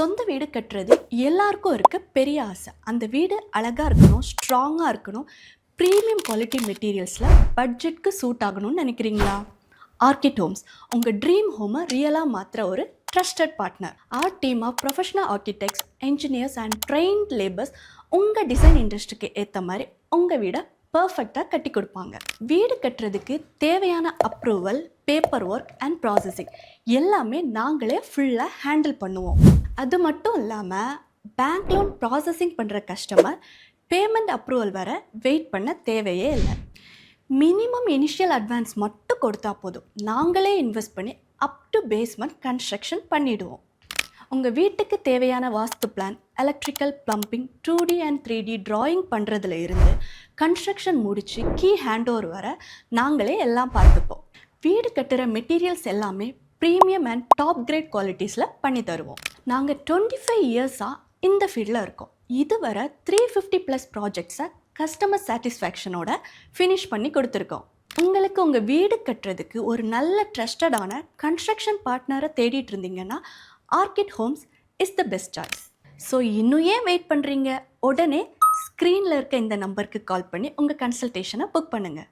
சொந்த வீடு கட்டுறது எல்லாருக்கும் இருக்க பெரிய ஆசை. அந்த வீடு அழகாக இருக்கணும், ஸ்ட்ராங்காக இருக்கணும், ப்ரீமியம் குவாலிட்டி மெட்டீரியல்ஸில் பட்ஜெட்க்கு சூட் ஆகணும்னு நினைக்கிறீங்களா? ஆர்கிட் ஹோம்ஸ் உங்கள் ட்ரீம் ஹோமை ரியலாக மாற்றுற ஒரு trusted partner. Our team of professional architects, engineers and trained labours உங்கள் டிசைன் இண்டஸ்ட்ரிக்கு ஏற்ற மாதிரி உங்கள் வீடை பர்ஃபெக்டாக கட்டி கொடுப்பாங்க. வீடு கட்டுறதுக்கு தேவையான approval, paper work and processing எல்லாமே நாங்களே ஃபுல்லாக ஹேண்டில் பண்ணுவோம். அது மட்டும் இல்லாமல் பேங்க் லோன் ப்ராசஸிங் பண்ணுற கஸ்டமர் பேமெண்ட் அப்ரூவல் வர வெயிட் பண்ண தேவையே இல்லை. மினிமம் இனிஷியல் அட்வான்ஸ் மட்டும் கொடுத்தா போதும், நாங்களே இன்வெஸ்ட் பண்ணி அப் டு பேஸ்மெண்ட் கன்ஸ்ட்ரக்ஷன் பண்ணிவிடுவோம். உங்கள் வீட்டுக்கு தேவையான vastu plan, electrical, plumbing, 2D and 3D drawing பண்ணுறதுல இருந்து கன்ஸ்ட்ரக்ஷன் முடித்து கீ ஹேண்ட் ஓவர் வர நாங்களே எல்லாம் பார்த்துப்போம். வீடு கட்டுற மெட்டீரியல்ஸ் எல்லாமே ப்ரீமியம் அண்ட் டாப் கிரேட் குவாலிட்டிஸில் பண்ணி தருவோம். நாங்கள் 25 இயர்ஸாக இந்த ஃபீல்டில் இருக்கோம். இதுவரை 350+ ப்ராஜெக்ட்ஸை கஸ்டமர் சாட்டிஸ்ஃபேக்ஷனோட ஃபினிஷ் பண்ணி கொடுத்துருக்கோம். உங்களுக்கு உங்கள் வீடு கட்டுறதுக்கு ஒரு நல்ல ட்ரஸ்டடான கன்ஸ்ட்ரக்ஷன் பார்ட்னரை தேடிட்டு இருந்தீங்கன்னா Orchid Homes is the best choice. So இன்னும் ஏன் வெயிட் பண்ணுறீங்க? உடனே ஸ்க்ரீனில் இருக்க இந்த நம்பருக்கு கால் பண்ணி உங்கள் கன்சல்டேஷனை புக் பண்ணுங்கள்.